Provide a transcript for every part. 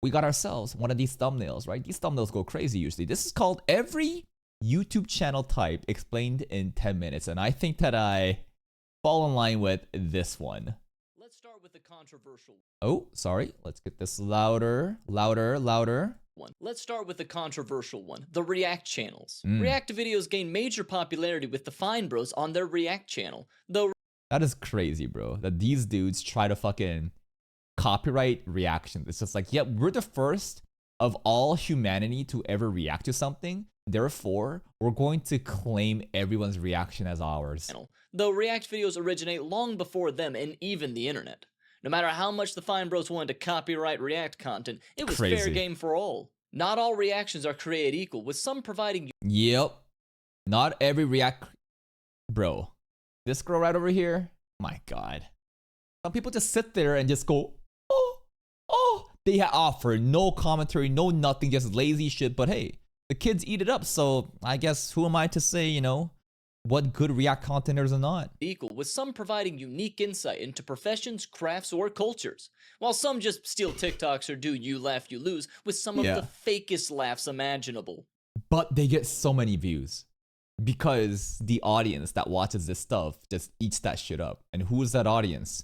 we got ourselves one of these thumbnails, right? These thumbnails go crazy usually. This is called every YouTube channel type explained in 10 minutes. And I think that I fall in line with this one. Let's start with the controversial Oh, sorry. Let's get this louder, louder, louder. Let's start with the controversial one, the React channels. React videos gain major popularity with the Fine Bros on their React channel, though that is crazy, bro. That these dudes try to fucking copyright reactions. It's just like, yep, we're the first of all humanity to ever react to something. Therefore, we're going to claim everyone's reaction as ours. Though React videos originate long before them and even the internet. No matter how much the Fine Bros wanted to copyright React content, it was fair game for all. Not all reactions are created equal, with some providing... Yep. Not every React... Bro. This girl right over here, my God. Some people just sit there and just go, oh. They offer no commentary, no nothing, just lazy shit. But hey, the kids eat it up. So I guess who am I to say, you know, what good React content is or not? Equal, with some providing unique insight into professions, crafts, or cultures. While some just steal TikToks or do you laugh, you lose, with some of the fakest laughs imaginable. But they get so many views. Because the audience that watches this stuff just eats that shit up. And who's that audience?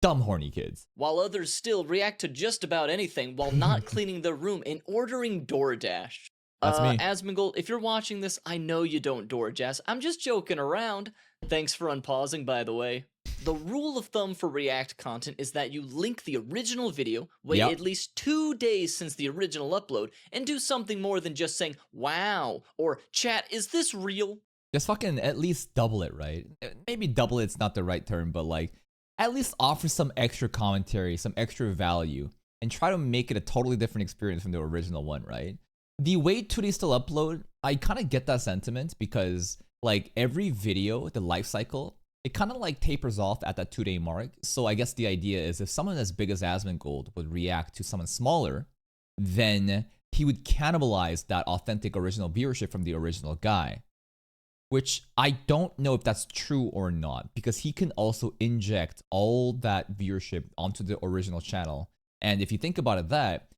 Dumb horny kids. While others still react to just about anything while not cleaning their room and ordering DoorDash. That's me. Asmongold, if you're watching this, I know you don't DoorDash. I'm just joking around. Thanks for unpausing, by the way. The rule of thumb for React content is that you link the original video, wait at least 2 days since the original upload, and do something more than just saying, wow, or chat, is this real? Just fucking at least double it, right? Maybe double it's not the right term, but like, at least offer some extra commentary, some extra value, and try to make it a totally different experience from the original one, right? The wait 2 days till upload, I kind of get that sentiment because like every video, the life cycle, it kind of like tapers off at that 2 day mark. So I guess the idea is if someone as big as Asmongold would react to someone smaller, then he would cannibalize that authentic original viewership from the original guy. Which I don't know if that's true or not, because he can also inject all that viewership onto the original channel. And if you think about it, that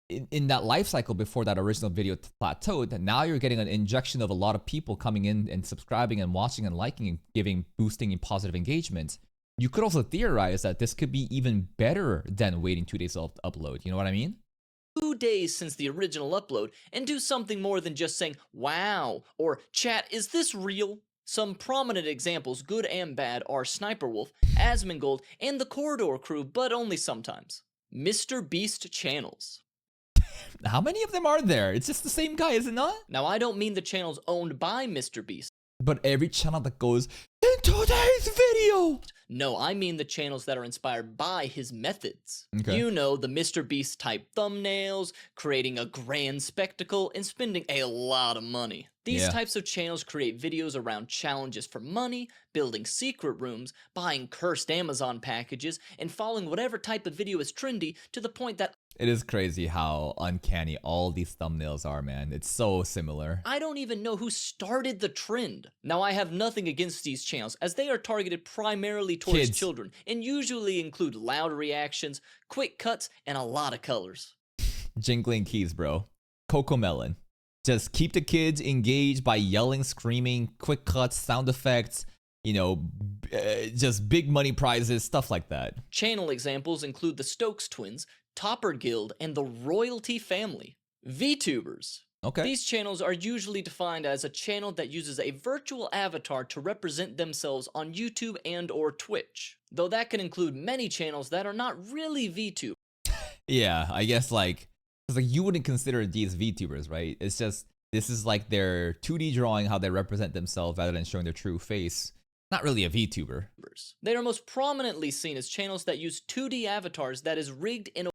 in that life cycle before that original video plateaued, now you're getting an injection of a lot of people coming in and subscribing and watching and liking and giving, boosting in positive engagement. You could also theorize that this could be even better than waiting 2 days to upload. You know what I mean? 2 days since the original upload and do something more than just saying, wow, or chat, is this real? Some prominent examples, good and bad, are Sniper Wolf, Asmongold, and the Corridor Crew, but only sometimes. Mr. Beast channels. How many of them are there? It's just the same guy, is it not? Now, I don't mean the channels owned by Mr. Beast. But every channel that goes, in today's video! No, I mean the channels that are inspired by his methods. Okay. You know, the Mr. Beast type thumbnails, creating a grand spectacle, and spending a lot of money. These types of channels create videos around challenges for money, building secret rooms, buying cursed Amazon packages, and following whatever type of video is trendy to the point that it is crazy how uncanny all these thumbnails are, man. It's so similar. I don't even know who started the trend. Now, I have nothing against these channels, as they are targeted primarily towards children, and usually include loud reactions, quick cuts, and a lot of colors. Jingling keys, bro. Cocomelon. Just keep the kids engaged by yelling, screaming, quick cuts, sound effects, you know, just big money prizes, stuff like that. Channel examples include the Stokes Twins, Topper Guild, and the Royalty Family. VTubers. Okay. These channels are usually defined as a channel that uses a virtual avatar to represent themselves on YouTube and or Twitch, though that can include many channels that are not really VTubers. Yeah, I guess like, it's like you wouldn't consider these VTubers, right? It's just, this is like their 2D drawing how they represent themselves rather than showing their true face. Not really a VTuber. They are most prominently seen as channels that use 2D avatars that is rigged in a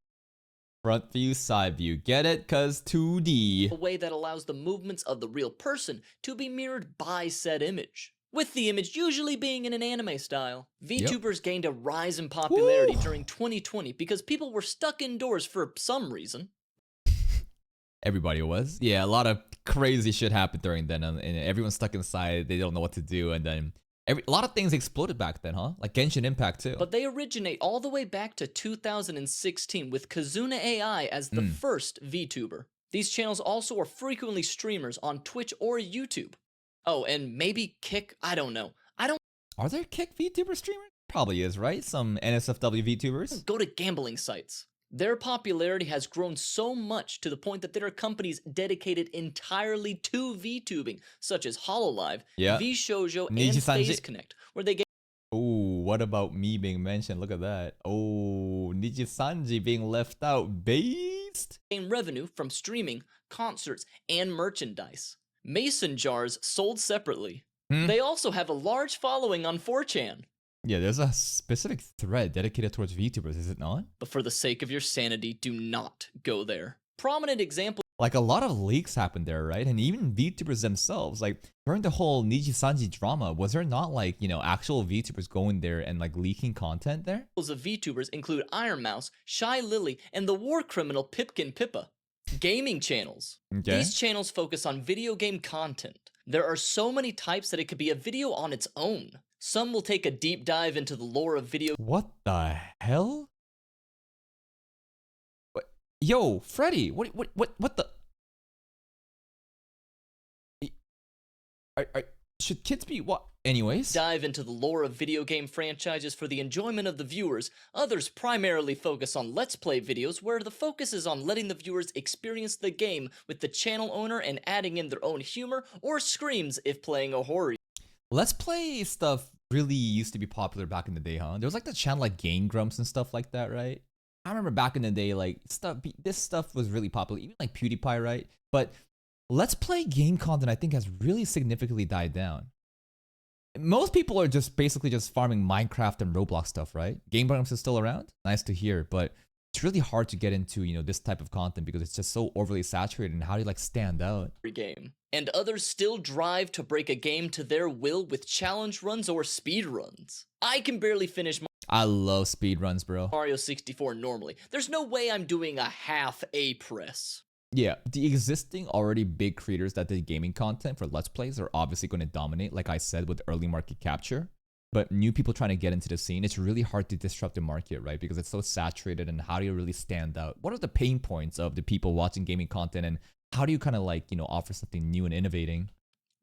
front view, side view. Get it? Cause 2D. A way that allows the movements of the real person to be mirrored by said image. With the image usually being in an anime style. VTubers gained a rise in popularity during 2020 because people were stuck indoors for some reason. Everybody was. Yeah, a lot of crazy shit happened during then, and everyone's stuck inside. They don't know what to do, and then A lot of things exploded back then, huh? Like Genshin Impact too. But they originate all the way back to 2016 with Kazuna AI as the first VTuber. These channels also are frequently streamers on Twitch or YouTube. Oh, and maybe Kick, I don't know. Are there Kick VTuber streamers? Probably is, right? Some NSFW VTubers? Go to gambling sites. Their popularity has grown so much to the point that there are companies dedicated entirely to VTubing, such as HoloLive, VShoujo, and FaZe Connect, where they get oh, what about me being mentioned? Look at that. Oh, Nijisanji being left out. Based? gain revenue from streaming, concerts, and merchandise. Mason jars sold separately. They also have a large following on 4chan. Yeah, there's a specific thread dedicated towards VTubers, is it not? But for the sake of your sanity, do not go there. Prominent example. Like a lot of leaks happened there, right? And even VTubers themselves, like during the whole Nijisanji drama, was there not like, you know, actual VTubers going there and like leaking content there? Of VTubers include Iron Mouse, Shy Lily, and the war criminal Pipkin Pippa. Gaming channels. Okay. These channels focus on video game content. There are so many types that it could be a video on its own. Some will take a deep dive into the lore of video. What the hell? What? Yo, Freddy, what the? Should kids be what? Anyways. Dive into the lore of video game franchises for the enjoyment of the viewers. Others primarily focus on Let's Play videos where the focus is on letting the viewers experience the game with the channel owner and adding in their own humor or screams if playing a horror. Let's Play stuff really used to be popular back in the day, huh? There was like the channel like Game Grumps and stuff like that, right? I remember back in the day, like this stuff was really popular, even like PewDiePie, right? But Let's Play game content, I think, has really significantly died down. Most people are just basically just farming Minecraft and Roblox stuff, right? Game Grumps is still around. Nice to hear, but it's really hard to get into, you know, this type of content because it's just so overly saturated. And how do you like stand out? Game. And others still drive to break a game to their will with challenge runs or speed runs. I can barely finish I love speed runs, bro. Mario 64 normally. There's no way I'm doing a half A press. Yeah, the existing already big creators that did gaming content for Let's Plays are obviously going to dominate, like I said, with early market capture. But new people trying to get into the scene, it's really hard to disrupt the market, right? Because it's so saturated, and how do you really stand out? What are the pain points of the people watching gaming content, and how do you kind of like, you know, offer something new and innovating?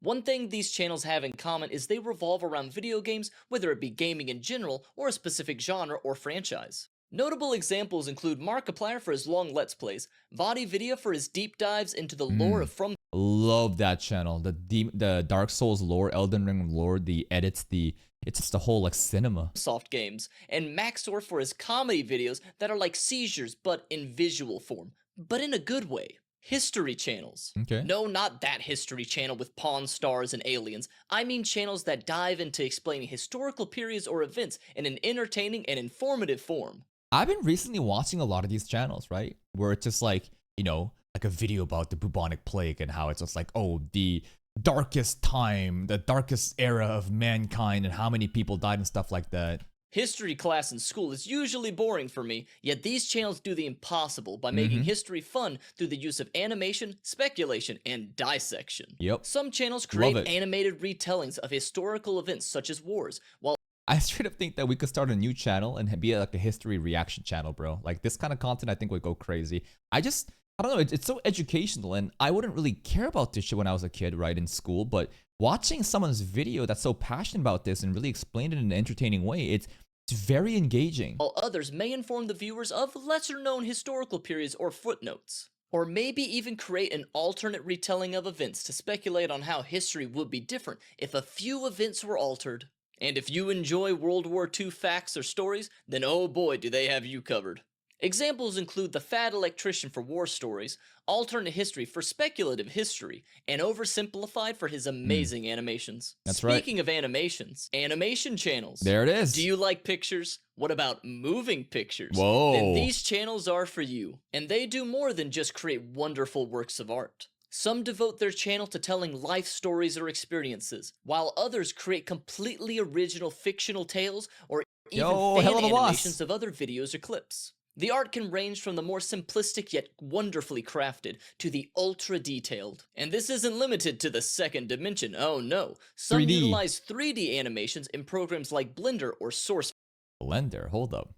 One thing these channels have in common is they revolve around video games, whether it be gaming in general or a specific genre or franchise. Notable examples include Markiplier for his long Let's Plays, VaatiVidya for his deep dives into the lore of From. Love that channel. The Dark Souls lore, Elden Ring lore, the edits, it's just the whole like cinema. Soft games, and Maxor for his comedy videos that are like seizures but in visual form, but in a good way. History channels. Okay. No, not that history channel with Pawn Stars and aliens. I mean channels that dive into explaining historical periods or events in an entertaining and informative form. I've been recently watching a lot of these channels, right? Where it's just like, you know, like a video about the bubonic plague and how it's just like, oh, the darkest time, the darkest era of mankind and how many people died and stuff like that. History class in school is usually boring for me, yet these channels do the impossible by making history fun through the use of animation, speculation, and dissection. Yep. Some channels create animated retellings of historical events such as wars, while I straight up think that we could start a new channel and be like a history reaction channel, bro. Like this kind of content I think would go crazy. I don't know, it's so educational, and I wouldn't really care about this shit when I was a kid, right, in school, but watching someone's video that's so passionate about this and really explain it in an entertaining way, it's very engaging. While others may inform the viewers of lesser-known historical periods or footnotes. Or maybe even create an alternate retelling of events to speculate on how history would be different if a few events were altered. And if you enjoy World War II facts or stories, then oh boy do they have you covered. Examples include the Fat Electrician for war stories, Alternate History for speculative history, and Oversimplified for his amazing animations. That's right. Speaking of animations, animation channels. There it is. Do you like pictures? What about moving pictures? Whoa. Then these channels are for you. And they do more than just create wonderful works of art. Some devote their channel to telling life stories or experiences, while others create completely original fictional tales or even fan animations of other videos or clips. The art can range from the more simplistic yet wonderfully crafted to the ultra detailed. And this isn't limited to the second dimension, oh no. Some 3D. utilize 3D animations in programs like Blender or Source Blender, hold up.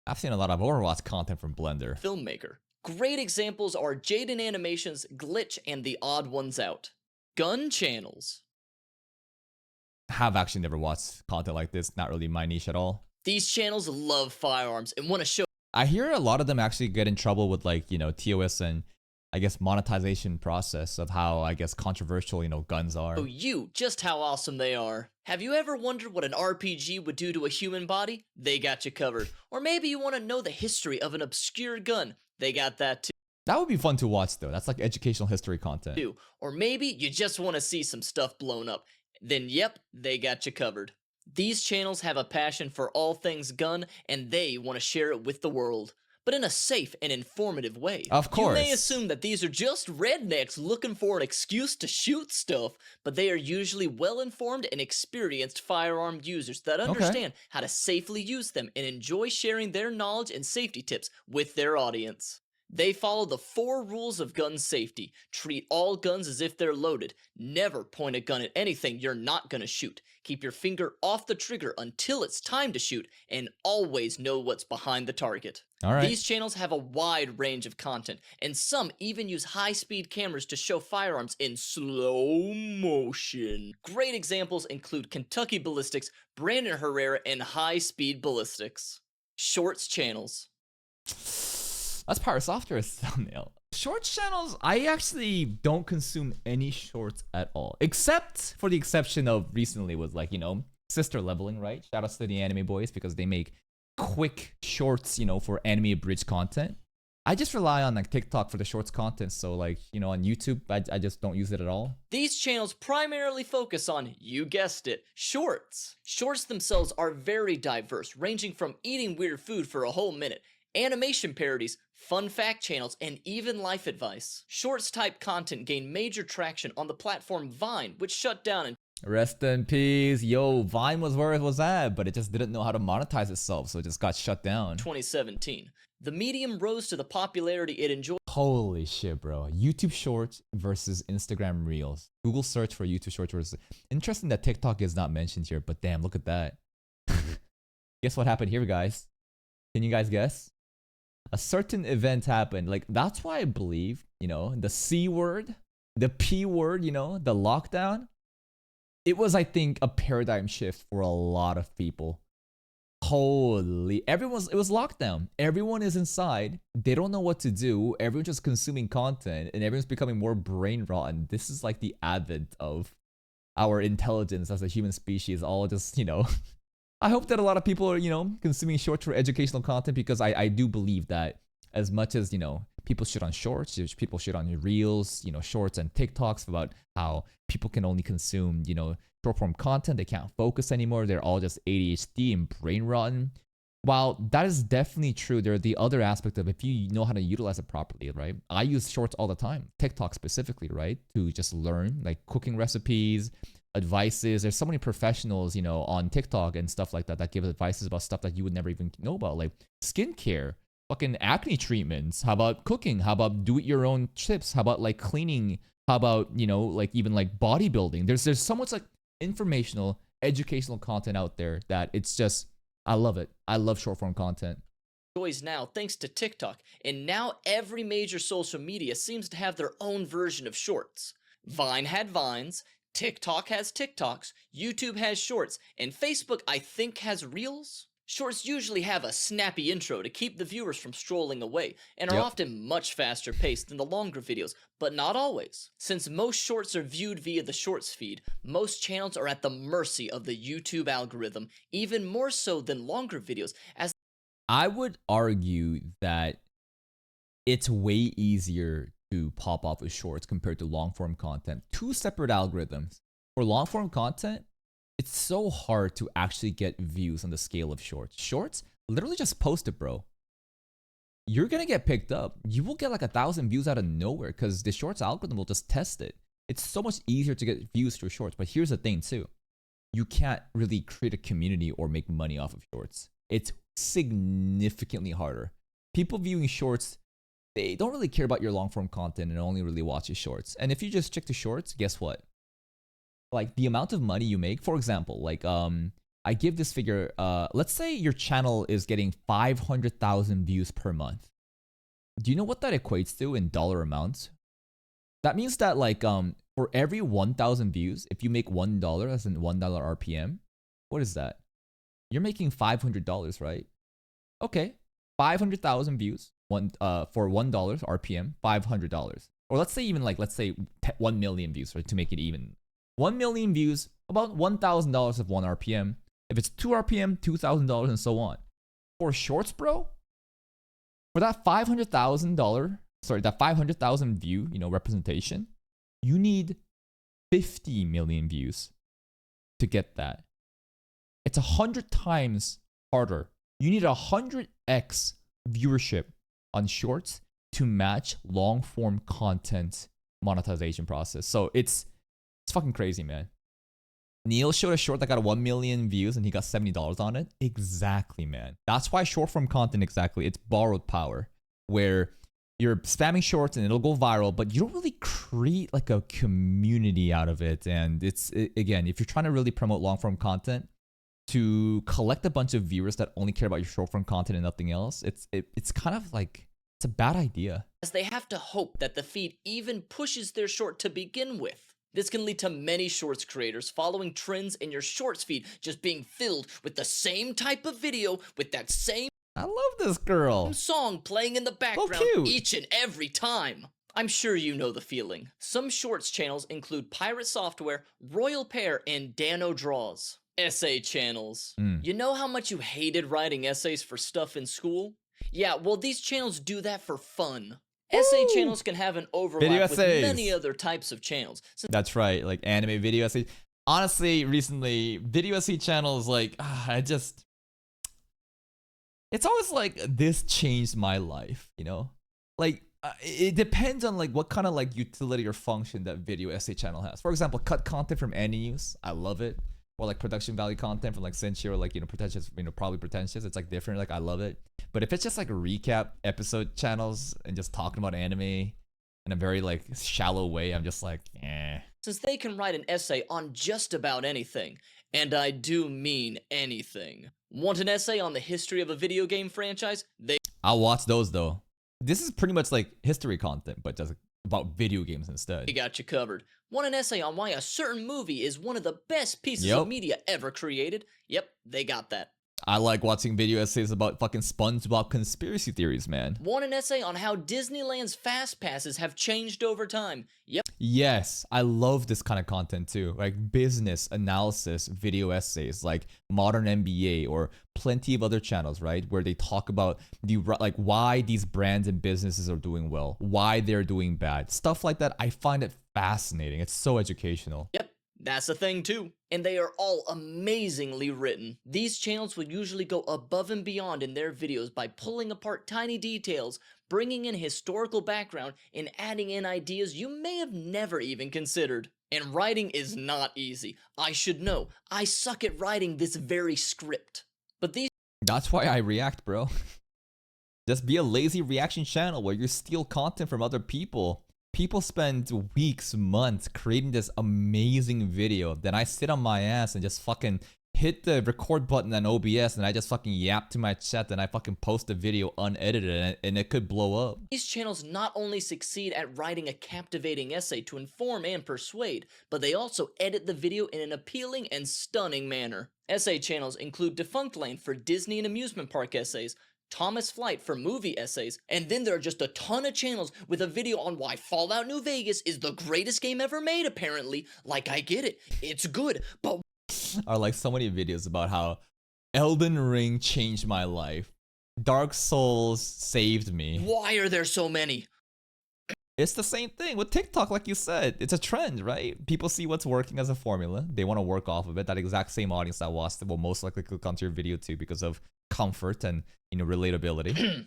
I've seen a lot of Overwatch content from Blender. Filmmaker. Great examples are Jaden Animations, Glitch, and The Odd Ones Out. Gun channels. Have actually never watched content like this, not really my niche at all. These channels love firearms and want to show I hear a lot of them actually get in trouble with like, TOS and I guess monetization process of how I guess controversial, guns are. you just how awesome they are. Have you ever wondered what an RPG would do to a human body? They got you covered. Or maybe you want to know the history of an obscure gun. They got that too. That would be fun to watch though. That's like educational history content. Or maybe you just want to see some stuff blown up. Then yep, they got you covered. These channels have a passion for all things gun, and they want to share it with the world, but in a safe and informative way. Of course. You may assume that these are just rednecks looking for an excuse to shoot stuff, but they are usually well-informed and experienced firearm users that understand how to safely use them and enjoy sharing their knowledge and safety tips with their audience. They follow the 4 rules of gun safety. Treat all guns as if they're loaded. Never point a gun at anything you're not gonna shoot. Keep your finger off the trigger until it's time to shoot, and always know what's behind the target. All right. These channels have a wide range of content, and some even use high-speed cameras to show firearms in slow motion. Great examples include Kentucky Ballistics, Brandon Herrera, and High Speed Ballistics. Shorts channels. That's Power Software's thumbnail. Shorts channels, I actually don't consume any shorts at all. Except for the exception of recently was like, Sister Leveling, right? Shout out to the anime boys because they make quick shorts, for anime abridged content. I just rely on like TikTok for the shorts content. So like, on YouTube, I just don't use it at all. These channels primarily focus on, you guessed it, shorts. Shorts themselves are very diverse, ranging from eating weird food for a whole minute, animation parodies, fun fact channels, and even life advice. Shorts type content gained major traction on the platform Vine, which shut down in Rest in peace. Yo, Vine was where it was at, but it just didn't know how to monetize itself, so it just got shut down. 2017. The medium rose to the popularity it enjoyed. Holy shit, bro. YouTube Shorts versus Instagram Reels. Google search for YouTube Shorts versus... Interesting that TikTok is not mentioned here, but damn, look at that. Guess what happened here, guys? Can you guys guess? A certain event happened. Like, that's why I believe, the C word, the P word, the lockdown. It was, I think, a paradigm shift for a lot of people. Holy, it was lockdown. Everyone is inside. They don't know what to do. Everyone's just consuming content and everyone's becoming more brain rotten. This is like the advent of our intelligence as a human species, all just, I hope that a lot of people are, consuming shorts for educational content because I do believe that as much as, people shit on shorts, people shit on reels, shorts and TikToks about how people can only consume, short form content. They can't focus anymore. They're all just ADHD and brain rotten. While that is definitely true, there are the other aspect of if you know how to utilize it properly, right? I use shorts all the time, TikTok specifically, right? To just learn like cooking recipes, advices. There's so many professionals, on TikTok and stuff like that that give advices about stuff that you would never even know about, like skincare, fucking acne treatments. How about cooking? How about do it your own chips? How about like cleaning? How about, like even like bodybuilding? There's so much like informational, educational content out there that it's just, I love it. I love short form content. Now thanks to TikTok, and now every major social media seems to have their own version of shorts. Vine had Vines, TikTok has TikToks, YouTube has Shorts, and Facebook I think has Reels? Shorts usually have a snappy intro to keep the viewers from strolling away, and are often much faster paced than the longer videos, but not always. Since most shorts are viewed via the Shorts feed, most channels are at the mercy of the YouTube algorithm, even more so than longer videos, as I would argue that it's way easier to pop off with shorts compared to long form content. 2 separate algorithms. For long form content, it's so hard to actually get views on the scale of shorts. Shorts, literally just post it, bro. You're gonna get picked up. You will get like 1,000 views out of nowhere because the shorts algorithm will just test it. It's so much easier to get views through shorts. But here's the thing too. You can't really create a community or make money off of shorts. It's significantly harder. people viewing shorts, they don't really care about your long form content and only really watch your shorts. And if you just stick to shorts, guess what? Like the amount of money you make, for example, like I give this figure, let's say your channel is getting 500,000 views per month. Do you know what that equates to in dollar amounts? That means that like for every 1,000 views, if you make $1 as in $1 RPM, what is that? You're making $500, right? Okay, 500,000 views, for $1 RPM, $500. Or let's say even like, let's say 1 million views, right, to make it even. 1 million views, about $1,000 of 1 RPM. If it's 2 RPM, $2,000 and so on. For shorts, bro, for that that 500,000 view, representation, you need 50 million views to get that. It's 100 times harder. You need 100x viewership on shorts to match long form content monetization process. So it's fucking crazy, man. Neil showed a short that got 1 million views and he got $70 on it. Exactly, man. That's why short form content, it's borrowed power, where you're spamming shorts and it'll go viral, but you don't really create like a community out of it. And again, if you're trying to really promote long form content to collect a bunch of viewers that only care about your short form content and nothing else, it's kind of like, it's a bad idea. As they have to hope that the feed even pushes their short to begin with. This can lead to many shorts creators following trends in your shorts feed just being filled with the same type of video with that same I love this girl. Song playing in the background each and every time. I'm sure you know the feeling. Some shorts channels include Pirate Software, Royal Pear, and Dano Draws. Essay channels. You know how much you hated writing essays for stuff in school? Yeah, well, these channels do that for fun. Essay channels can have an overlap with many other types of channels. That's right, like anime video essays. Honestly, recently, video essay channels, like, it's always like, this changed my life, Like, it depends on like what kind of like utility or function that video essay channel has. For example, cut content from any use, I love it. Or like production value content from like Cincy or like, pretentious, probably pretentious. It's like different, like I love it. But if it's just like recap episode channels and just talking about anime in a very like shallow way, I'm just like, eh. Since they can write an essay on just about anything, and I do mean anything. Want an essay on the history of a video game franchise? I'll watch those though. This is pretty much like history content, but just about video games instead. They got you covered. Want an essay on why a certain movie is one of the best pieces of media ever created? Yep, they got that. I like watching video essays about fucking SpongeBob conspiracy theories, man. Want an essay on how Disneyland's fast passes have changed over time? Yep. Yes, I love this kind of content too. Like business analysis video essays, like Modern MBA or plenty of other channels, right? Where they talk about like why these brands and businesses are doing well, why they're doing bad. Stuff like that. I find it fascinating. It's so educational. Yep. That's a thing too, and they are all amazingly written. These channels will usually go above and beyond in their videos by pulling apart tiny details, bringing in historical background, and adding in ideas you may have never even considered. And writing is not easy. I should know. I suck at writing this very script. But That's why I react, bro. Just be a lazy reaction channel where you steal content from other people. People spend weeks, months creating this amazing video. Then I sit on my ass and just fucking hit the record button on OBS and I just fucking yap to my chat and I fucking post the video unedited and it could blow up. These channels not only succeed at writing a captivating essay to inform and persuade, but they also edit the video in an appealing and stunning manner. Essay channels include Defunct Lane for Disney and amusement park essays, Thomas Flight for movie essays, and then there are just a ton of channels with a video on why Fallout New Vegas is the greatest game ever made, apparently. Like, I get it, it's good, but are like so many videos about how Elden Ring changed my life, Dark Souls saved me. Why are there so many? It's the same thing with TikTok, like you said. It's a trend, right? People see what's working as a formula. They want to work off of it. That exact same audience that watched it will most likely click onto your video too because of comfort and, relatability.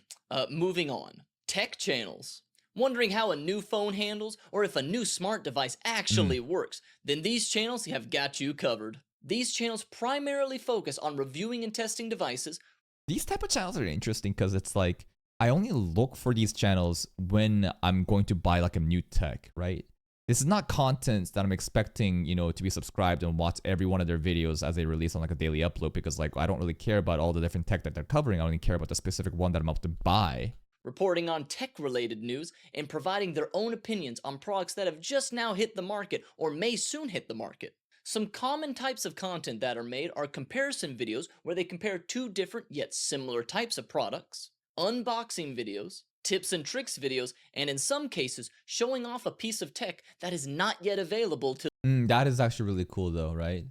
Moving on. Tech channels. Wondering how a new phone handles or if a new smart device actually works? Then these channels have got you covered. These channels primarily focus on reviewing and testing devices. These type of channels are interesting because it's like I only look for these channels when I'm going to buy like a new tech, right? This is not content that I'm expecting, you know, to be subscribed and watch every one of their videos as they release on like a daily upload, because like I don't really care about all the different tech that they're covering. I only care about the specific one that I'm about to buy. Reporting on tech-related news and providing their own opinions on products that have just now hit the market or may soon hit the market. Some common types of content that are made are comparison videos where they compare two different yet similar types of products, unboxing videos, tips and tricks videos, and in some cases, showing off a piece of tech that is not yet available to. That is actually really cool though, right?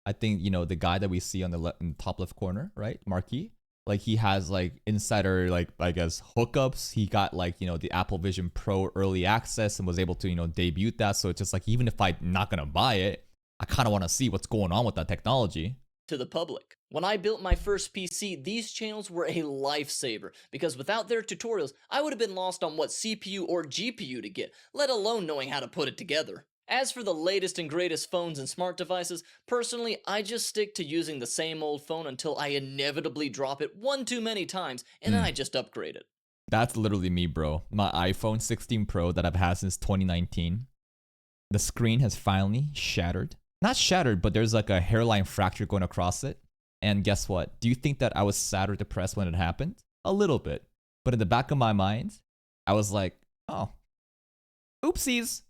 I think, you know, the guy that we see on the in the top left corner, right? Marquee. Like he has like insider, like I guess hookups. He got like, you know, the Apple Vision Pro early access and was able to, you know, debut that. So it's just like, even if I'm not gonna buy it, I kind of want to see what's going on with that technology. To the public. When I built my first PC, these channels were a lifesaver because without their tutorials, I would have been lost on what CPU or GPU to get, let alone knowing how to put it together. As for the latest and greatest phones and smart devices, personally, I just stick to using the same old phone until I inevitably drop it one too many times, and then I just upgrade it. That's literally me, bro. My iPhone 16 Pro that I've had since 2019. The screen has finally shattered. Not shattered, but there's like a hairline fracture going across it. And guess what? Do you think that I was sad or depressed when it happened? A little bit. But in the back of my mind, I was like, oh, oopsies.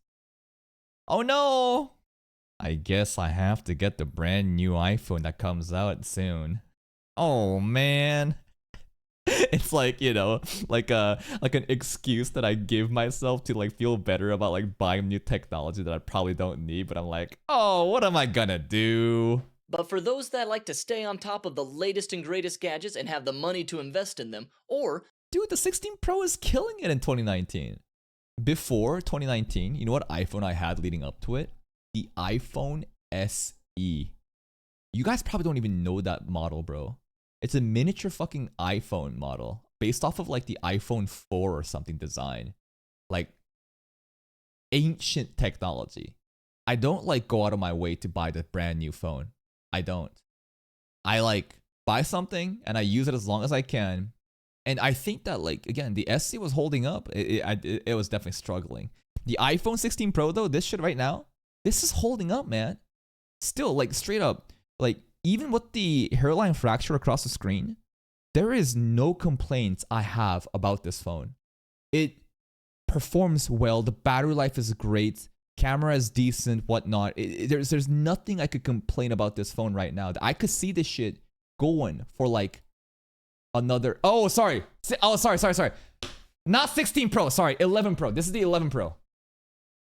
Oh no. I guess I have to get the brand new iPhone that comes out soon. Oh man. It's like, you know, like an excuse that I give myself to like feel better about like buying new technology that I probably don't need, but I'm like, oh, what am I gonna do? But for those that like to stay on top of the latest and greatest gadgets and have the money to invest in them, or dude, the 16 Pro is killing it in 2019. Before 2019, you know what iPhone I had leading up to it? The iPhone SE. You guys probably don't even know that model, bro. It's a miniature fucking iPhone model based off of like the iPhone 4 or something design. Like ancient technology. I don't like go out of my way to buy the brand new phone. I don't. I like buy something and I use it as long as I can. And I think that like, again, the SE was holding up. It was definitely struggling. The iPhone 16 Pro though, this shit right now, this is holding up, man. Still, like straight up, like even with the hairline fracture across the screen, there is no complaints I have about this phone. It performs well. The battery life is great. Camera is decent, whatnot. There's nothing I could complain about this phone right now. I could see this shit going for like another. Oh, sorry. Sorry. Not 16 Pro. Sorry, 11 Pro. This is the 11 Pro.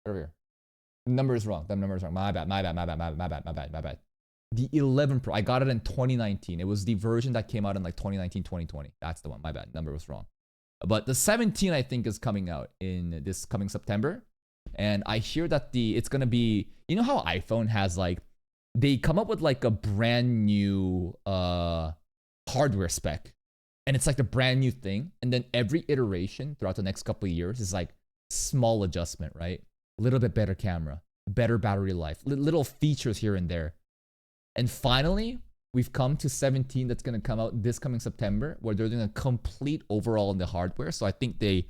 Over here. The number is wrong. My bad. The 11 Pro. I got it in 2019. It was the version that came out in like 2019, 2020. That's the one. My bad. Number was wrong. But the 17, I think, is coming out in this coming September. And I hear that it's going to be, you know how iPhone has like, they come up with like a brand new hardware spec. And it's like the brand new thing. And then every iteration throughout the next couple of years is like small adjustment, right? A little bit better camera, better battery life, little features here and there. And finally, we've come to 17 that's going to come out this coming September, where they're doing a complete overhaul in the hardware. So I think the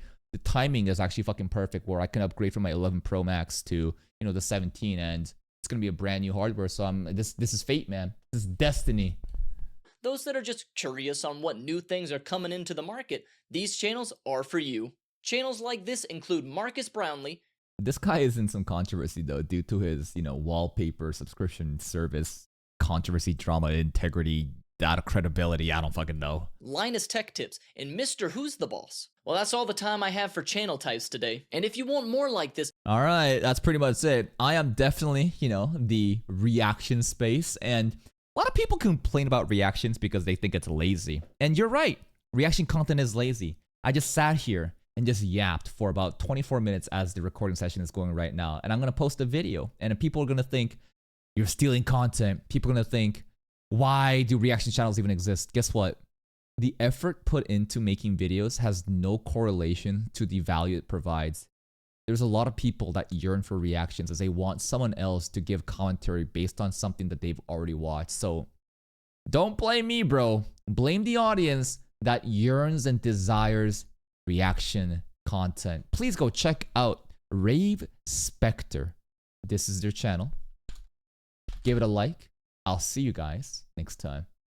timing is actually fucking perfect, where I can upgrade from my 11 Pro Max to, you know, the 17, and it's going to be a brand new hardware. So this is fate, man. This is destiny. Those that are just curious on what new things are coming into the market, these channels are for you. Channels like this include Marcus Brownlee. This guy is in some controversy though, due to his, you know, wallpaper subscription service controversy, drama, integrity, data credibility. I don't fucking know. Linus Tech Tips and Mr. Who's the Boss. Well, that's all the time I have for channel types today. And if you want more like this, all right, that's pretty much it. I am definitely, you know, the reaction space, and a lot of people complain about reactions because they think it's lazy. And you're right. Reaction content is lazy. I just sat here and just yapped for about 24 minutes as the recording session is going right now. And I'm going to post a video. And people are going to think, you're stealing content. People are going to think, why do reaction channels even exist? Guess what? The effort put into making videos has no correlation to the value it provides. There's a lot of people that yearn for reactions as they want someone else to give commentary based on something that they've already watched. So don't blame me, bro. Blame the audience that yearns and desires reaction content, please go check out RaveSpecter. This is their channel. Give it a like. I'll see you guys next time.